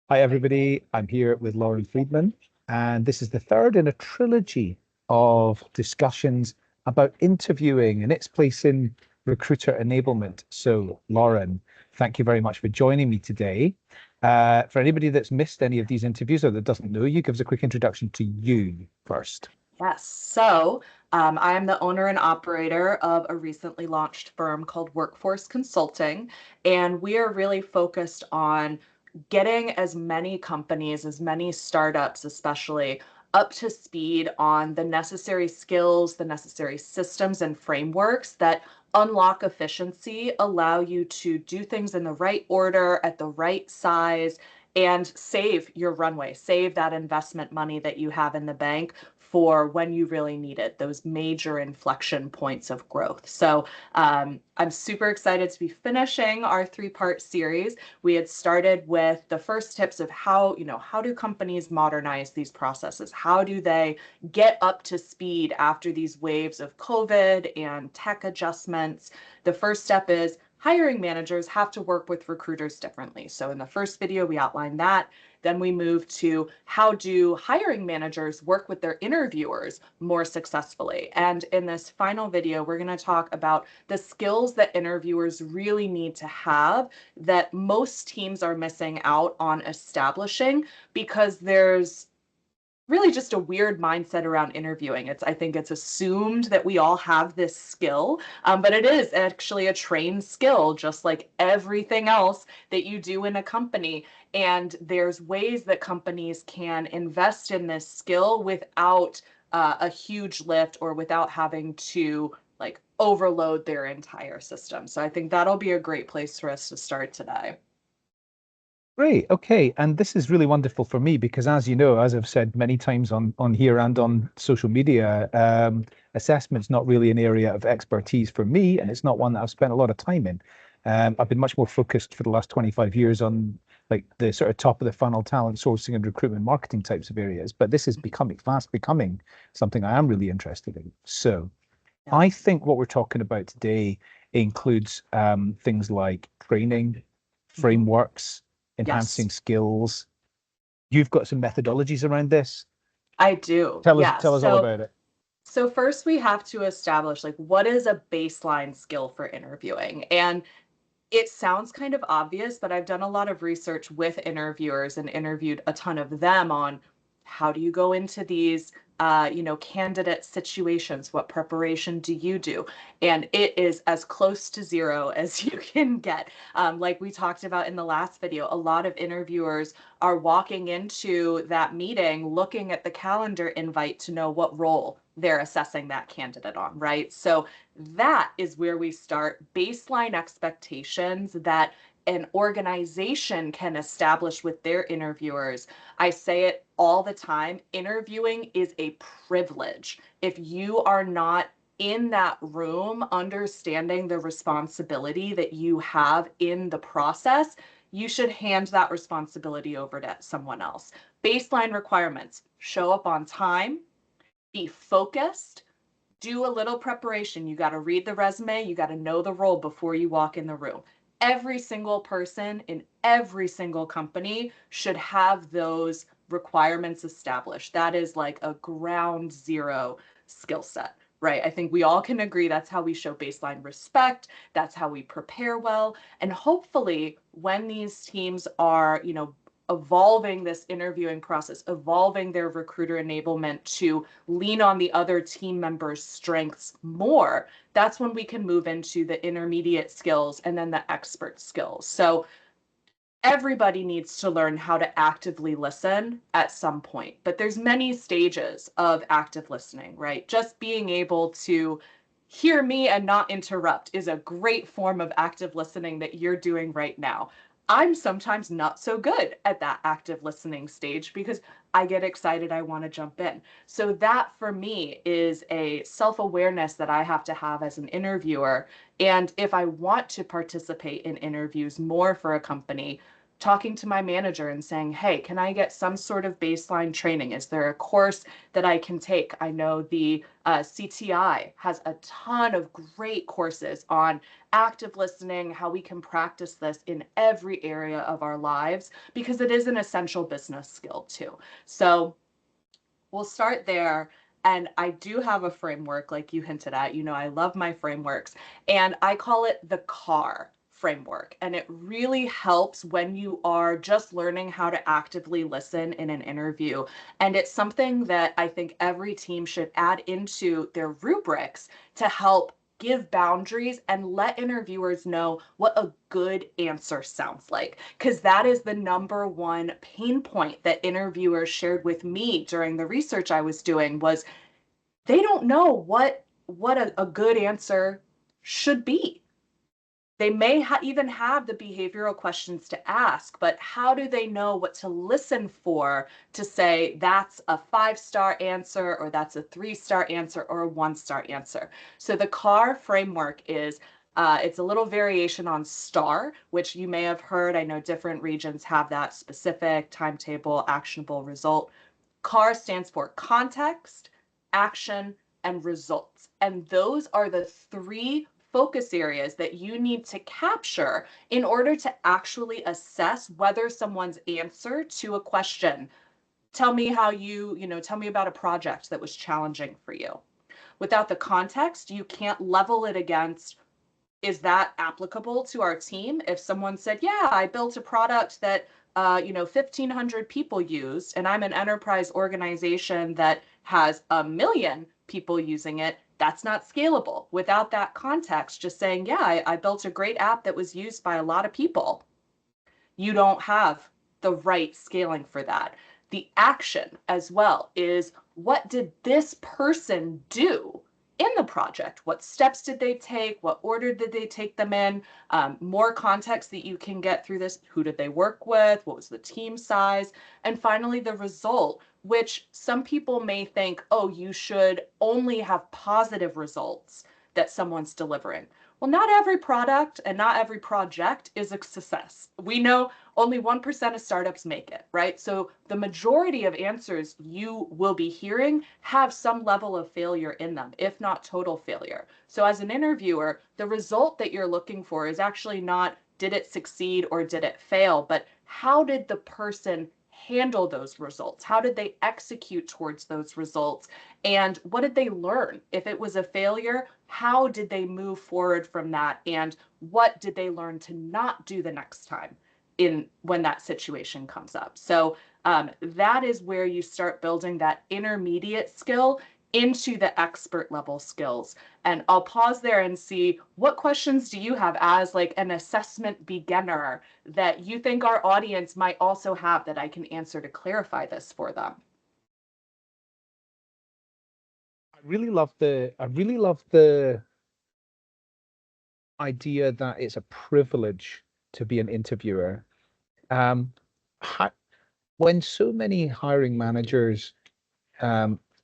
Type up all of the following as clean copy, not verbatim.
Hi, everybody. I'm here with Lauren Friedman, and this is the third in a trilogy of discussions about interviewing and its place in recruiter enablement. So, Lauren, thank you very much for joining me today. For anybody that's missed any of these interviews or that doesn't know you, give us a quick introduction to you first. Yes. I am the owner and operator of a recently launched firm called Workforce Consulting, and we are really focused on getting as many companies, as many startups, especially up to speed on the necessary skills, the necessary systems and frameworks that unlock efficiency, allow you to do things in the right order, at the right size, and save your runway, save that investment money that you have in the bank for when you really need it, those major inflection points of growth. I'm super excited to be finishing our three-part series. We had started with the first tips of how do companies modernize these processes? How do they get up to speed after these waves of COVID and tech adjustments? The first step is hiring managers have to work with recruiters differently. So in the first video, we outlined that. Then we move to how do hiring managers work with their interviewers more successfully. And in this final video, we're going to talk about the skills that interviewers really need to have that most teams are missing out on establishing because there's really just a weird mindset around interviewing. I think it's assumed that we all have this skill, but it is actually a trained skill, just like everything else that you do in a company. And there's ways that companies can invest in this skill without a huge lift or without having to like overload their entire system. So I think that'll be a great place for us to start today. Great. Okay. And this is really wonderful for me because, as you know, as I've said many times on here and on social media, assessment's not really an area of expertise for me, and it's not one that I've spent a lot of time in. I've been much more focused for the last 25 years on like the sort of top of the funnel talent sourcing and recruitment marketing types of areas. But this is becoming something I am really interested in. So Yeah. I think what we're talking about today includes things like training, Mhm. frameworks, enhancing Yes, skills. You've got some methodologies around this. I do. Tell Yes. us all about it. So first we have to establish like what is a baseline skill for interviewing? And it sounds kind of obvious, but I've done a lot of research with interviewers and interviewed a ton of them on how do you go into these candidate situations? What preparation do you do? And it is as close to zero as you can get. Like we talked about in the last video, a lot of interviewers are walking into that meeting looking at the calendar invite to know what role they're assessing that candidate on, right? So that is where we start baseline expectations that an organization can establish with their interviewers. I say it all the time, interviewing is a privilege. If you are not in that room understanding the responsibility that you have in the process, you should hand that responsibility over to someone else. Baseline requirements: show up on time, be focused, do a little preparation. You got to read the resume, you got to know the role before you walk in the room. Every single person in every single company should have those requirements established. That is like a ground zero skill set, right? I think we all can agree that's how we show baseline respect, that's how we prepare well, and hopefully when these teams are, evolving this interviewing process, evolving their recruiter enablement to lean on the other team members' strengths more, that's when we can move into the intermediate skills and then the expert skills. So everybody needs to learn how to actively listen at some point, but there's many stages of active listening, right? Just being able to hear me and not interrupt is a great form of active listening that you're doing right now. I'm sometimes not so good at that active listening stage because I get excited, I want to jump in. So that for me is a self-awareness that I have to have as an interviewer. And if I want to participate in interviews more for a company, talking to my manager and saying, hey, can I get some sort of baseline training? Is there a course that I can take? I know the CTI has a ton of great courses on active listening, how we can practice this in every area of our lives, because it is an essential business skill too. So we'll start there. And I do have a framework, like you hinted at. You know, I love my frameworks, and I call it the CAR framework. And it really helps when you are just learning how to actively listen in an interview. And it's something that I think every team should add into their rubrics to help give boundaries and let interviewers know what a good answer sounds like. Because that is the number one pain point that interviewers shared with me during the research I was doing was they don't know what a good answer should be. They may even have the behavioral questions to ask, but how do they know what to listen for to say that's a 5-star answer or that's a 3-star answer or a 1-star answer? So the CAR framework is it's a little variation on STAR, which you may have heard. I know different regions have that specific timetable, actionable result. CAR stands for context, action, and results. And those are the three focus areas that you need to capture in order to actually assess whether someone's answer to a question. Tell me how tell me about a project that was challenging for you. Without the context, you can't level it against, is that applicable to our team? If someone said, yeah, I built a product that 1,500 people used, and I'm an enterprise organization that has 1 million people using it, that's not scalable. Without that context, just saying, yeah, I built a great app that was used by a lot of people, you don't have the right scaling for that. The action as well is, what did this person do in the project? What steps did they take? What order did they take them in? More context that you can get through this. Who did they work with? What was the team size? And finally, the result, which some people may think, oh, you should only have positive results that someone's delivering. Well, not every product and not every project is a success. We know only 1% of startups make it, right? So the majority of answers you will be hearing have some level of failure in them, if not total failure. So as an interviewer, the result that you're looking for is actually not, did it succeed or did it fail, but how did the person handle those results? How did they execute towards those results? And what did they learn? If it was a failure, how did they move forward from that? And what did they learn to not do the next time in when that situation comes up? So that is where you start building that intermediate skill into the expert level skills. And I'll pause there and see, what questions do you have as like an assessment beginner that you think our audience might also have that I can answer to clarify this for them? I really love the idea that it's a privilege to be an interviewer. Um, hi, when so many hiring managers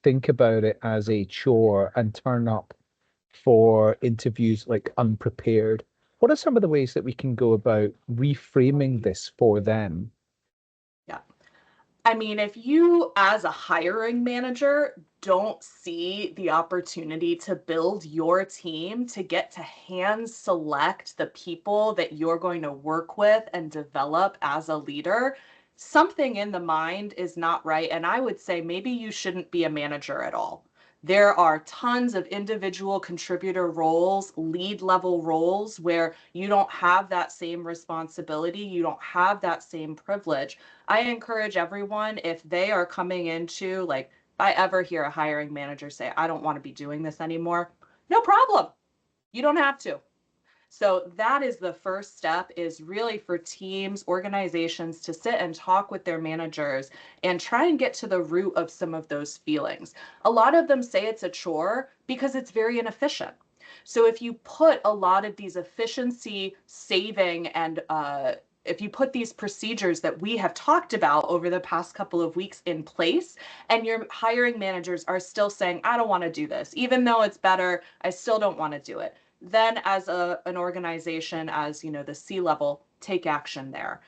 think about it as a chore and turn up for interviews like unprepared, what are some of the ways that we can go about reframing this for them? Yeah. I mean, if you, as a hiring manager, don't see the opportunity to build your team to get to hand select the people that you're going to work with and develop as a leader, something in the mind is not right. And I would say maybe you shouldn't be a manager at all. There are tons of individual contributor roles, lead level roles, where you don't have that same responsibility, you don't have that same privilege. I encourage everyone, if they are coming into, like, if I ever hear a hiring manager say, I don't want to be doing this anymore, no problem. You don't have to. So that is the first step, is really for teams, organizations to sit and talk with their managers and try and get to the root of some of those feelings. A lot of them say it's a chore because it's very inefficient. So if you put a lot of these efficiency saving and if you put these procedures that we have talked about over the past couple of weeks in place, and your hiring managers are still saying, I don't want to do this, even though it's better, I still don't want to do it, then as an organization, as the C-level, take action there.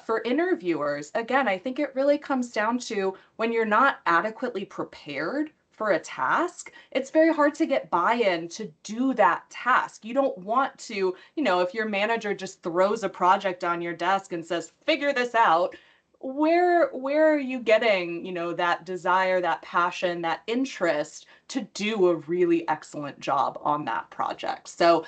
For interviewers, again, I think it really comes down to when you're not adequately prepared for a task, it's very hard to get buy-in to do that task. You don't want to, if your manager just throws a project on your desk and says, figure this out, where are you getting, that desire, that passion, that interest to do a really excellent job on that project? So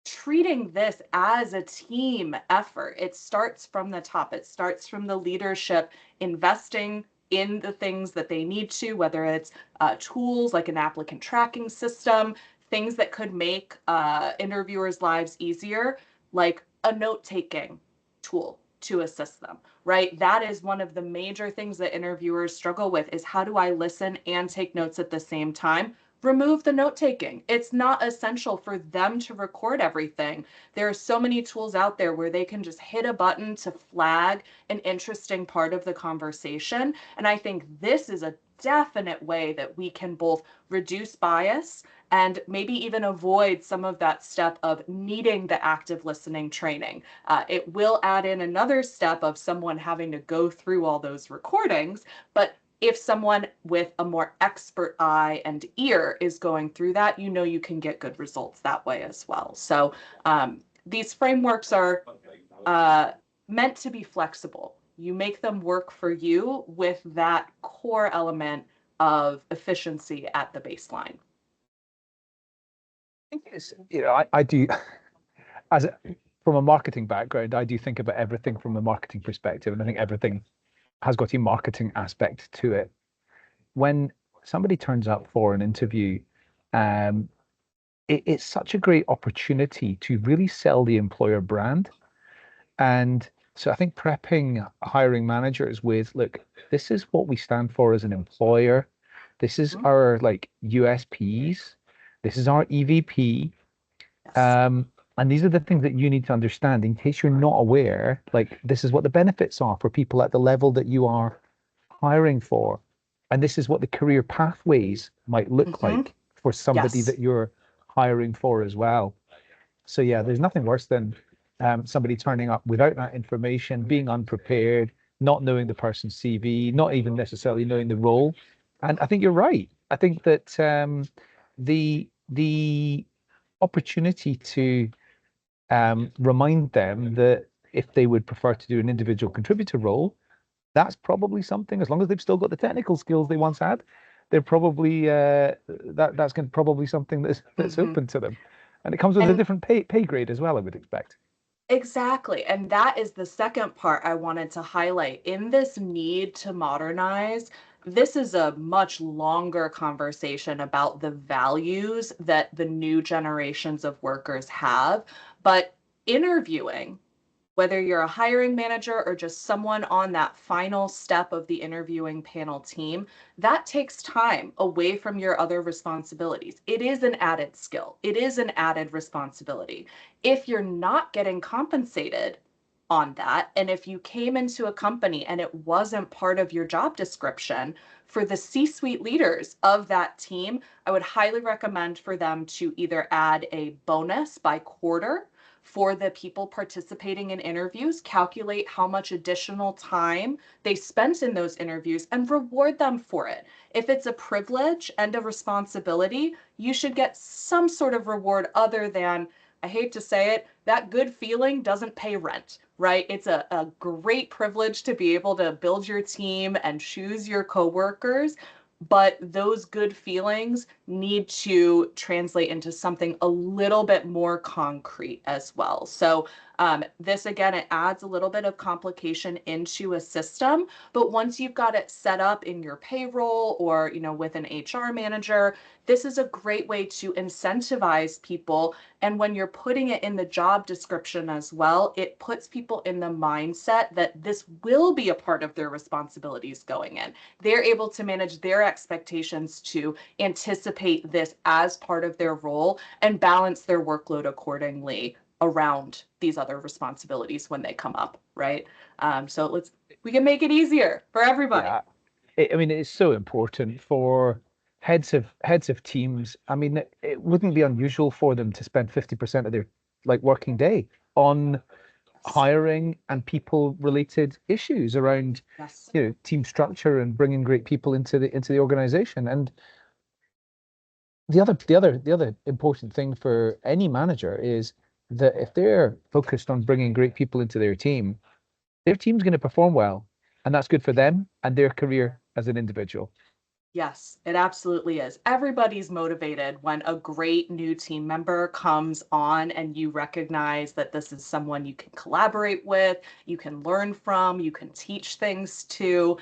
treating this as a team effort. It starts from the top. It starts from the leadership investing in the things that they need to, whether it's tools like an applicant tracking system, things that could make interviewers' lives easier, like a note-taking tool to assist them, right? That is one of the major things that interviewers struggle with, is how do I listen and take notes at the same time? Remove the note taking. It's not essential for them to record everything. There are so many tools out there where they can just hit a button to flag an interesting part of the conversation. And I think this is a definite way that we can both reduce bias and maybe even avoid some of that step of needing the active listening training. It will add in another step of someone having to go through all those recordings, but if someone with a more expert eye and ear is going through that, you can get good results that way as well. So these frameworks are meant to be flexible. You make them work for you with that core element of efficiency at the baseline. I think it's, I do, as a, from a marketing background, I do think about everything from a marketing perspective, and I think everything has got a marketing aspect to it. When somebody turns up for an interview, um, it's such a great opportunity to really sell the employer brand. And so I think prepping hiring managers with, look, this is what we stand for as an employer. This is Mhm. our like USPs. This is our EVP. Yes. And these are the things that you need to understand in case you're not aware. Like, this is what the benefits are for people at the level that you are hiring for. And this is what the career pathways might look Hmm. like for somebody Yes. that you're hiring for as well. So yeah, there's nothing worse than somebody turning up without that information, being unprepared, not knowing the person's CV, not even necessarily knowing the role. And I think you're right. I think that the opportunity to remind them that if they would prefer to do an individual contributor role, that's probably something, as long as they've still got the technical skills they once had, they're probably that's going probably something that's Hmm. open to them. And it comes with a And different pay grade as well, I would expect. exactly. And that is the second part I wanted to highlight. In this need to modernize, this is a much longer conversation about the values that the new generations of workers have. But interviewing, whether you're a hiring manager or just someone on that final step of the interviewing panel team, that takes time away from your other responsibilities. It is an added skill, it is an added responsibility. If you're not getting compensated on that, and if you came into a company and it wasn't part of your job description, for the C-suite leaders of that team, I would highly recommend for them to either add a bonus by quarter for the people participating in interviews, calculate how much additional time they spent in those interviews, and reward them for it. If it's a privilege and a responsibility, you should get some sort of reward other than, I hate to say it, that good feeling doesn't pay rent, right? It's a great privilege to be able to build your team and choose your coworkers, but those good feelings need to translate into something a little bit more concrete as well. So this again, it adds a little bit of complication into a system, but once you've got it set up in your payroll or with an HR manager, this is a great way to incentivize people. And when you're putting it in the job description as well, it puts people in the mindset that this will be a part of their responsibilities going in. They're able to manage their expectations to anticipate this as part of their role and balance their workload accordingly around these other responsibilities when they come up, right? So we can make it easier for everybody. Yeah, I mean, it's so important for heads of teams, I mean, it wouldn't be unusual for them to spend 50% of their like working day on Yes. hiring and people related issues around, Yes. team structure and bringing great people into the organization. And the other important thing for any manager is that if they're focused on bringing great people into their team's going to perform well, and that's good for them and their career as an individual. Yes, it absolutely is. Everybody's motivated when a great new team member comes on and you recognize that this is someone you can collaborate with, you can learn from, you can teach things to.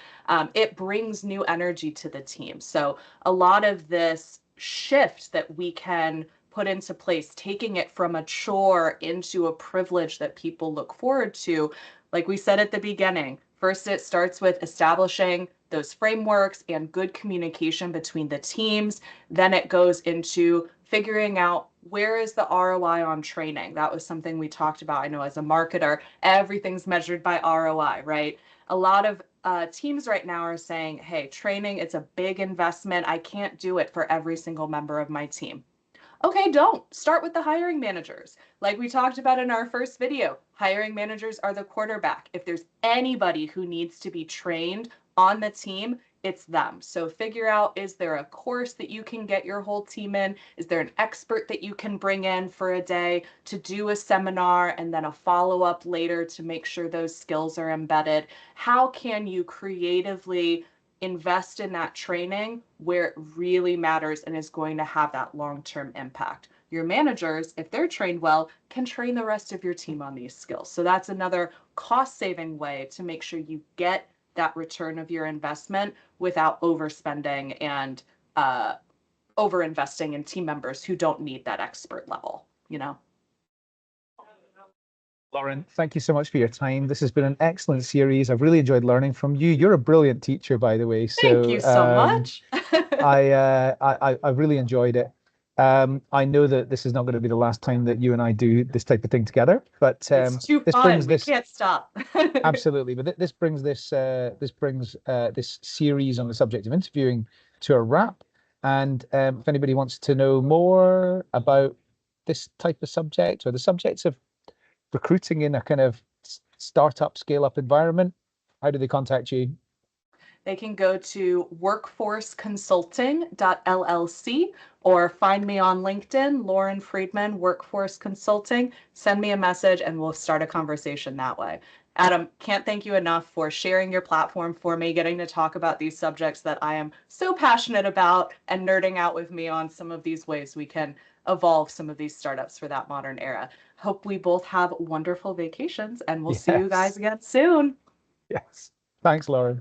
It brings new energy to the team. So, a lot of this shift that we can put into place, taking it from a chore into a privilege that people look forward to, like we said at the beginning, first it starts with establishing those frameworks and good communication between the teams. Then it goes into figuring out where is the ROI on training. That was something we talked about. I know as a marketer, everything's measured by ROI, right? A lot of teams right now are saying, hey, training, it's a big investment. I can't do it for every single member of my team. Okay, don't. Start with the hiring managers. Like we talked about in our first video, hiring managers are the quarterback. If there's anybody who needs to be trained on the team, it's them. So figure out, is there a course that you can get your whole team in? Is there an expert that you can bring in for a day to do a seminar and then a follow-up later to make sure those skills are embedded? How can you creatively invest in that training where it really matters and is going to have that long-term impact? Your managers, if they're trained well, can train the rest of your team on these skills. So that's another cost-saving way to make sure you get that return of your investment without overspending and over investing in team members who don't need that expert level, you know? Lauren, thank you so much for your time. This has been an excellent series. I've really enjoyed learning from you. You're a brilliant teacher, by the way. Thank you So so much. I really enjoyed it. I know that this is not going to be the last time that you and I do this type of thing together, but It's too this fun. brings We this can't stop. absolutely. But this series on the subject of interviewing to a wrap. And if anybody wants to know more about this type of subject or the subjects of recruiting in a kind of startup scale up environment, how do they contact you? They can go to workforceconsulting.llc or find me on LinkedIn, Lauren Friedman, Workforce Consulting. Send me a message and we'll start a conversation that way. Adam, can't thank you enough for sharing your platform for me, getting to talk about these subjects that I am so passionate about and nerding out with me on some of these ways we can evolve some of these startups for that modern era. Hope we both have wonderful vacations and we'll see you guys Yes. again soon. Yes. Thanks, Lauren.